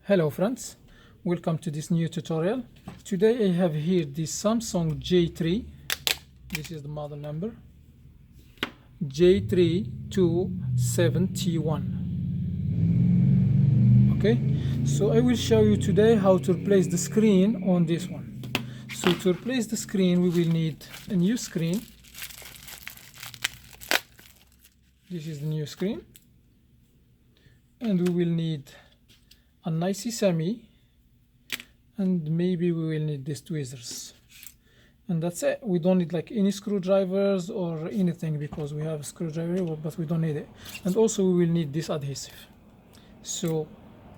Hello friends, welcome to this new tutorial. Today I have here the Samsung J3. This is the model number J327T1. Okay, so I will show you today how to replace the screen on this one. So to replace the screen we will need a new screen. This is the new screen, and we will need an IC semi, and maybe we will need these tweezers, and that's it. We don't need like any screwdrivers or anything because we have a screwdriver, but we don't need it. And also we will need this adhesive. So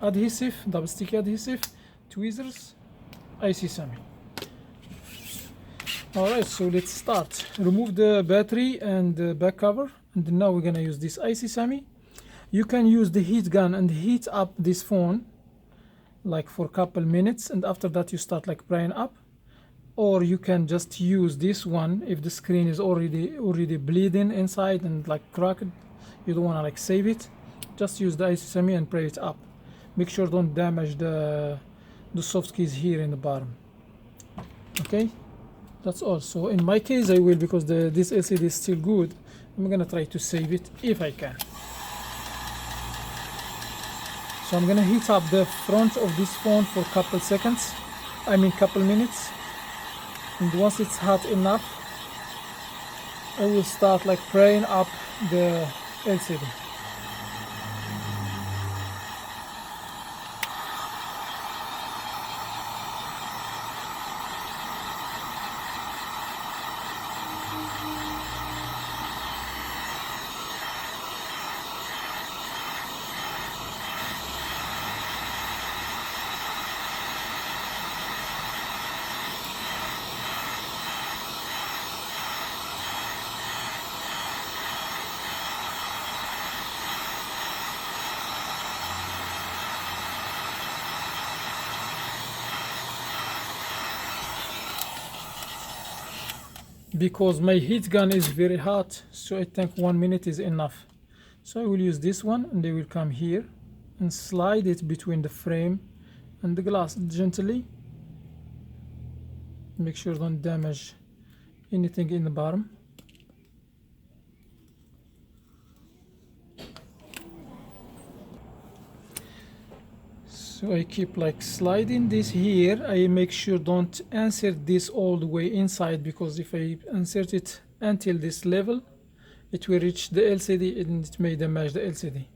adhesive, double sticky adhesive, tweezers, IC semi. Alright, so let's start. Remove the battery and the back cover, and now we're gonna use this IC semi. You can use the heat gun and heat up this phone like for a couple minutes, and after that you start like prying up, or you can just use this one if the screen is already bleeding inside and like cracked. You don't want to like save it. Just use the IC semi and pry it up. Make sure don't damage the soft keys here in the bottom. Okay, that's all. So in my case I will, because this LCD is still good, I'm gonna try to save it if I can. So I'm gonna heat up the front of this phone for a couple minutes, and once it's hot enough I will start like prying up the LCD. Because my heat gun is very hot, so I think 1 minute is enough. So I will use this one, and I will come here and slide it between the frame and the glass gently. Make sure don't damage anything in the bottom. So I keep like sliding this here. I make sure don't insert this all the way inside, because if I insert it until this level it will reach the LCD and it may damage the LCD.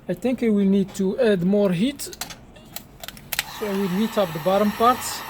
I think I will need to add more heat, so I will heat up the bottom parts.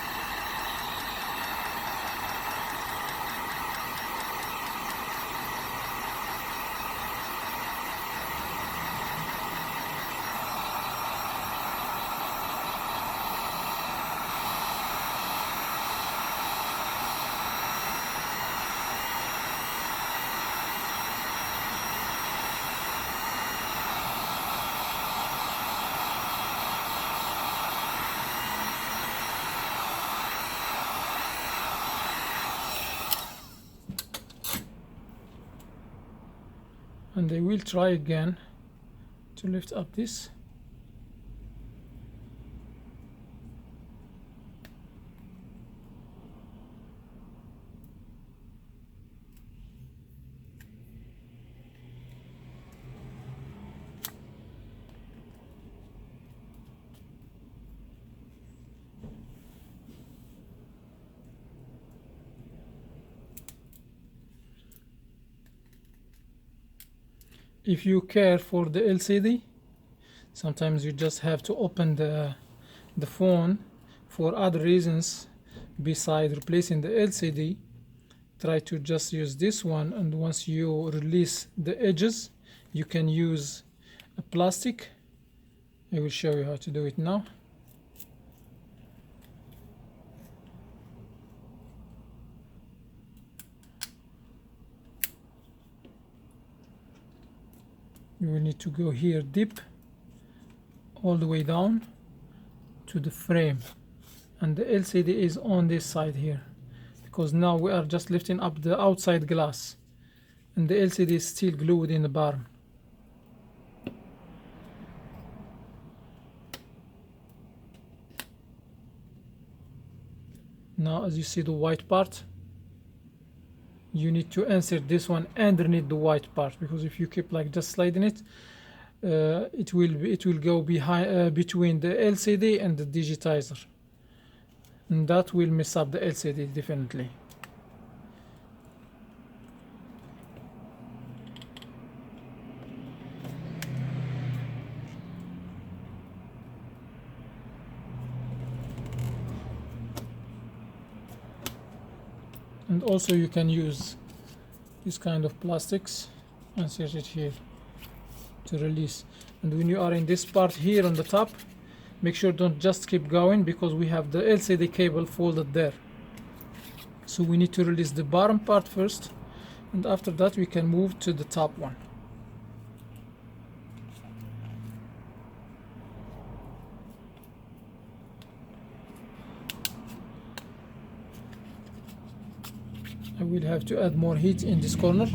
And I will try again to lift up this. If you care for the LCD, sometimes you just have to open the phone for other reasons besides replacing the LCD. Try to just use this one, and once you release the edges you can use a plastic. I will show you how to do it now. You will need to go here deep, all the way down to the frame, and the LCD is on this side here, because now we are just lifting up the outside glass and the LCD is still glued in the bottom. Now as you see the white part, you need to insert this one underneath the white part, because if you keep like just sliding it, it will go behind between the LCD and the digitizer, and that will mess up the LCD definitely. And also you can use this kind of plastics, insert it here to release. And when you are in this part here on the top, make sure don't just keep going, because we have the LCD cable folded there. So we need to release the bottom part first, and after that we can move to the top one. I will have to add more heat in this corner.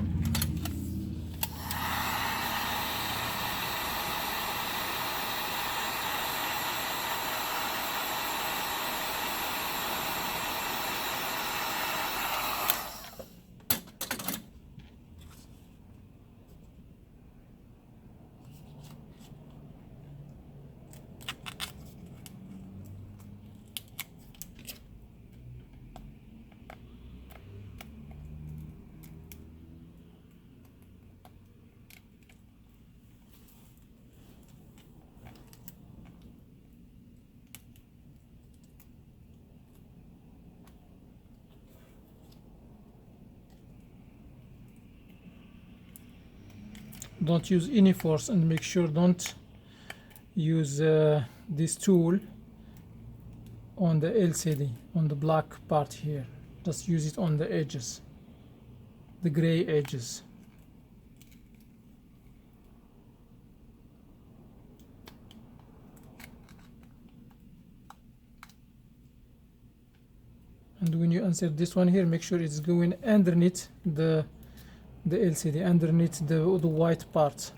Don't use any force, and make sure don't use this tool on the LCD, on the black part here. Just use it on the edges, the gray edges. And when you insert this one here, make sure it's going underneath the LCD, underneath the white part.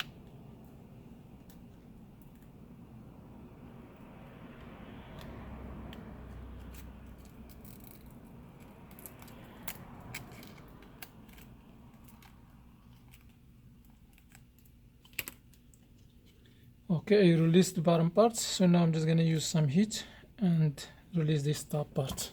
Okay, I released the bottom part, so now I'm just gonna use some heat and release this top part.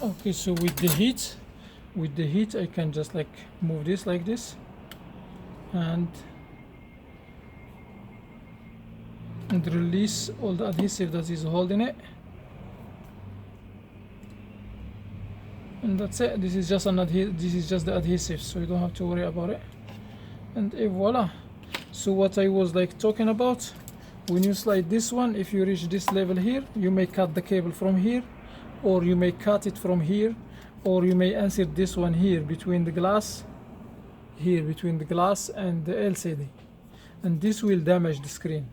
Okay, so with the heat I can just like move this like this and release all the adhesive that is holding it, and that's it. This is just the adhesive, so you don't have to worry about it. And voila. So what I was like talking about, when you slide this one, if you reach this level here, you may cut the cable from here, or you may cut it from here, or you may insert this one here between the glass, and the LCD, and this will damage the screen.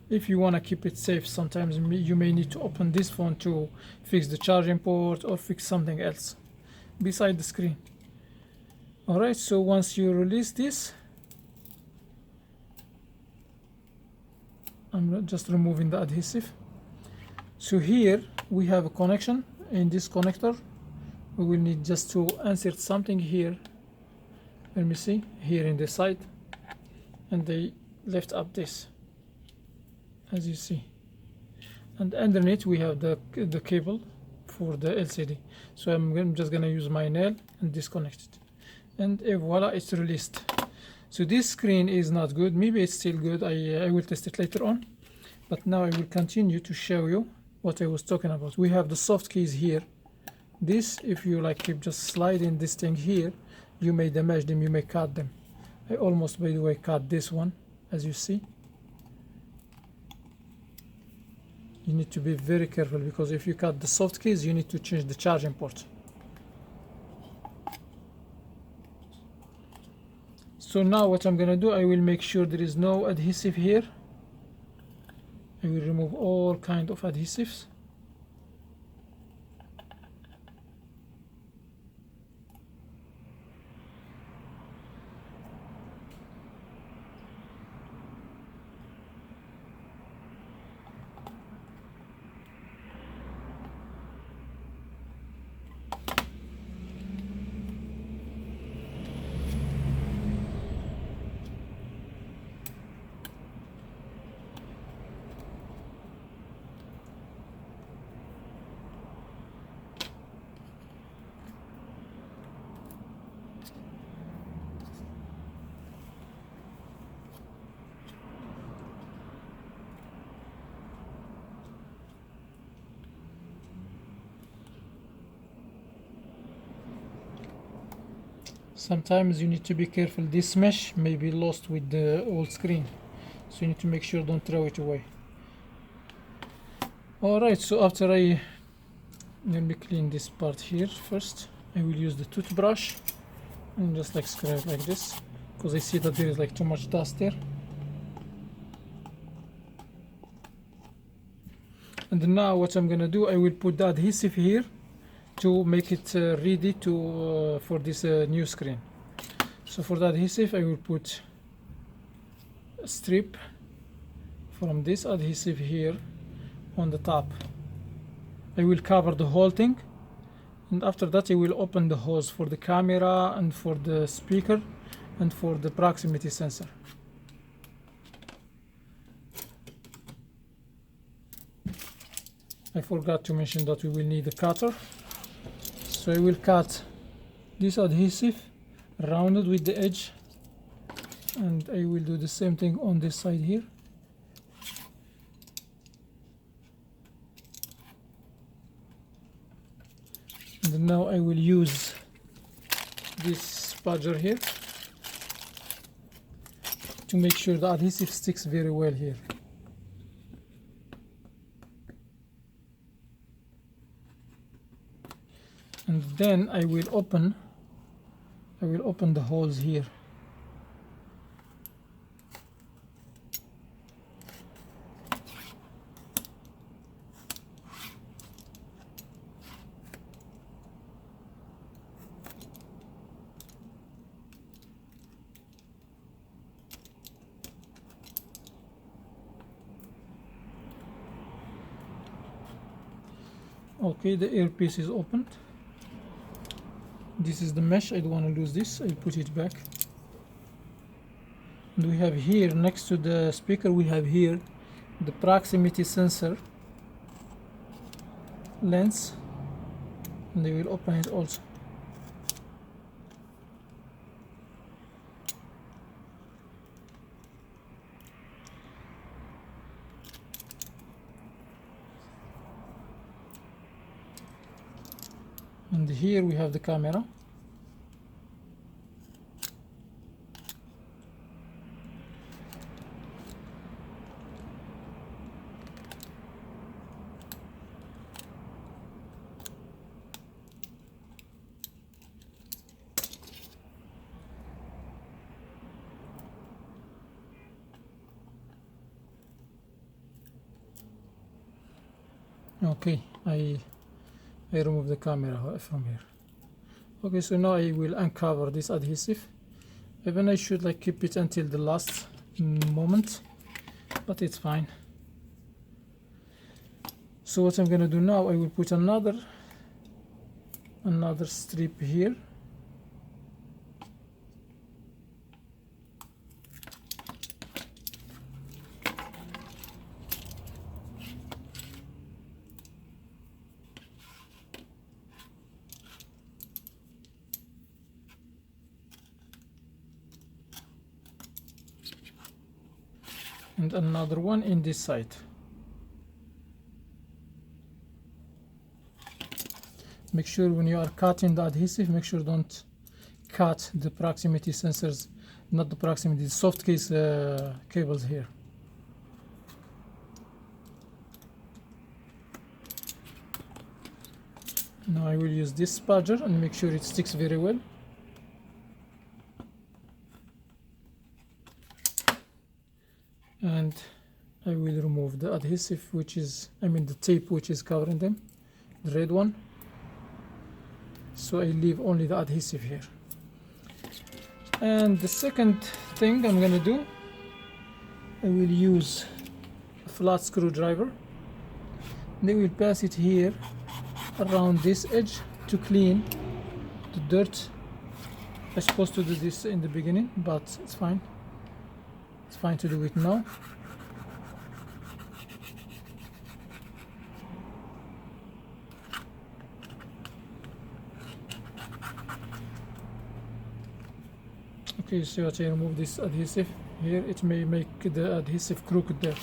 If you want to keep it safe, sometimes you may need to open this phone to fix the charging port or fix something else beside the screen. Alright, so once you release this, I'm just removing the adhesive. So here we have a connection. In this connector we will need just to insert something here. Let me see, here in the side, and they lift up this, as you see, and underneath we have the cable for the LCD. So I'm just gonna use my nail and disconnect it, and voila, it's released. So this screen is not good. Maybe it's still good. I will test it later on, but now I will continue to show you what I was talking about. We have the soft keys here. This, if you like keep just sliding this thing here, you may damage them, you may cut them. I almost, by the way, cut this one, as you see. You need to be very careful, because if you cut the soft keys, you need to change the charging port. So now what I'm gonna do, I will make sure there is no adhesive here. I will remove all kind of adhesives. Sometimes you need to be careful. This mesh may be lost with the old screen, so you need to make sure don't throw it away. Alright, so after let me clean this part here first. I will use the toothbrush and just like scrape like this, because I see that there is like too much dust there. And now what I'm gonna do, I will put the adhesive here to make it ready to for this new screen. So for the adhesive, I will put a strip from this adhesive here on the top. I will cover the whole thing, and after that I will open the hose for the camera and for the speaker and for the proximity sensor. I forgot to mention that we will need a cutter. So I will cut this adhesive rounded with the edge, and I will do the same thing on this side here. And now I will use this spudger here to make sure the adhesive sticks very well here. And then I will open the holes here. Okay, the earpiece is opened. This is the mesh. I don't want to lose this. I'll put it back. And we have here next to the speaker, we have here the proximity sensor lens, and I will open it also. And here we have the camera. Okay, I remove the camera from here. Okay, so now I will uncover this adhesive. Even I should like keep it until the last moment, but it's fine. So what I'm gonna do now, I will put another strip here. And another one in this side. Make sure when you are cutting the adhesive, make sure don't cut the proximity sensors, not the proximity, the soft case cables here. Now I will use this spudger and make sure it sticks very well. I will remove the adhesive, which is, I mean the tape which is covering them, the red one. So I leave only the adhesive here. And the second thing I'm gonna do, I will use a flat screwdriver. Then we'll pass it here around this edge to clean the dirt. I'm supposed to do this in the beginning, but it's fine. It's fine to do it now. Okay, so I remove this adhesive here. It may make the adhesive crooked there.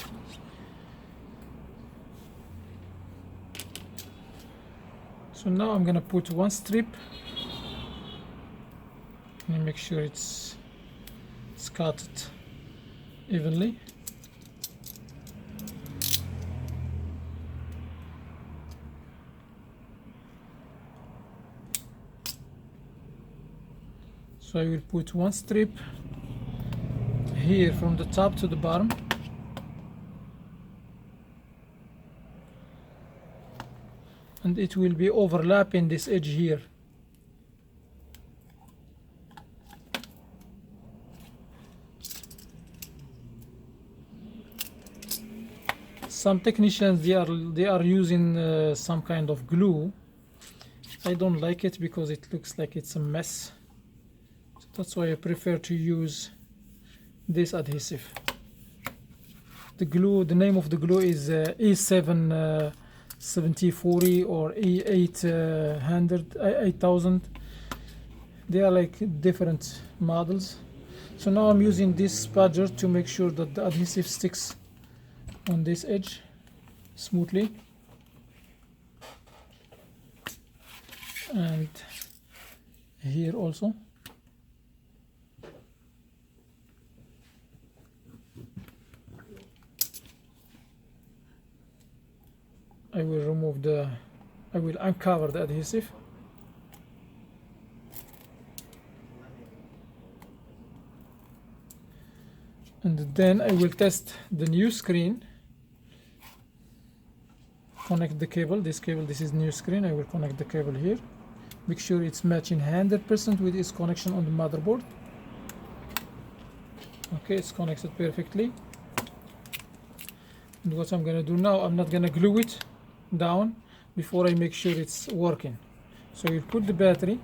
So now I'm gonna put one strip and make sure it's cut evenly. So I will put one strip here from the top to the bottom. And it will be overlapping this edge here. Some technicians they are using some kind of glue. I don't like it because it looks like it's a mess. So that's why I prefer to use this adhesive. The glue, the name of the glue is E7 7040 or E800 8000. They are like different models. So now I'm using this spudger to make sure that the adhesive sticks on this edge smoothly, and here also. I will uncover the adhesive. And then I will test the new screen. Connect the cable, this is new screen. I will connect the cable here. Make sure it's matching 100% with its connection on the motherboard. Okay, it's connected perfectly. And what I'm gonna do now, I'm not gonna glue it down before I make sure it's working. So you put the battery,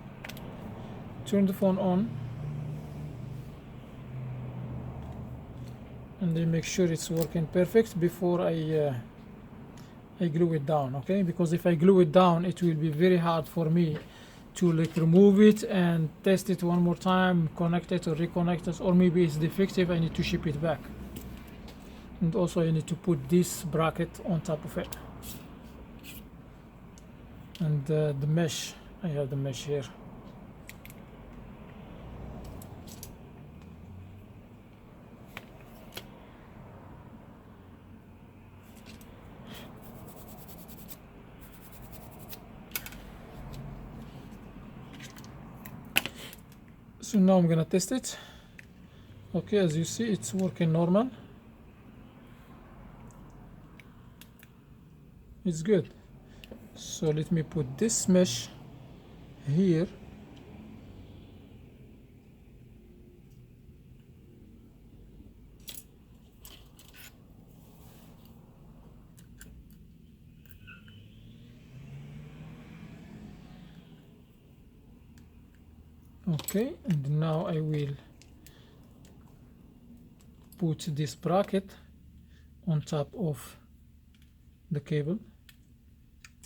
turn the phone on, and then make sure it's working perfect before I glue it down. Okay, because if I glue it down, it will be very hard for me to like remove it and test it one more time, connect it or reconnect it, or maybe it's defective, I need to ship it back. And also I need to put this bracket on top of it. And the mesh, I have the mesh here. So now I'm gonna test it. Okay, as you see, it's working normal. It's good. So let me put this mesh here. Okay, and now I will put this bracket on top of the cable.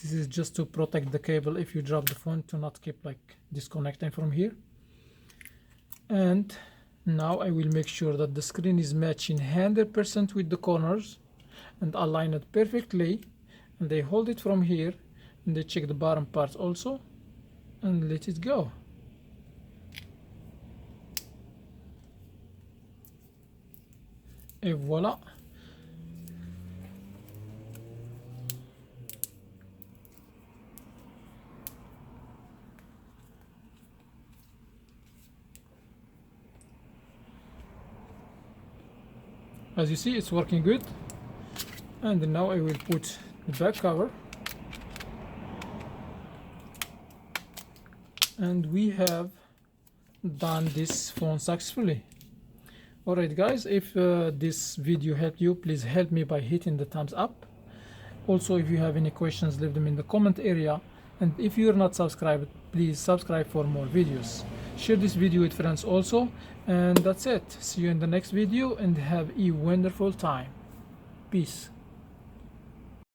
This is just to protect the cable if you drop the phone, to not keep like disconnecting from here. And now I will make sure that the screen is matching 100% with the corners and align it perfectly. And I hold it from here and I check the bottom part also and let it go. Et voila. As you see, it's working good. And now I will put the back cover, and we have done this phone successfully. Alright guys, if this video helped you, please help me by hitting the thumbs up. Also, if you have any questions, leave them in the comment area, and if you are not subscribed, please subscribe for more videos. Share this video with friends also, and that's it. See you in the next video and have a wonderful time. Peace.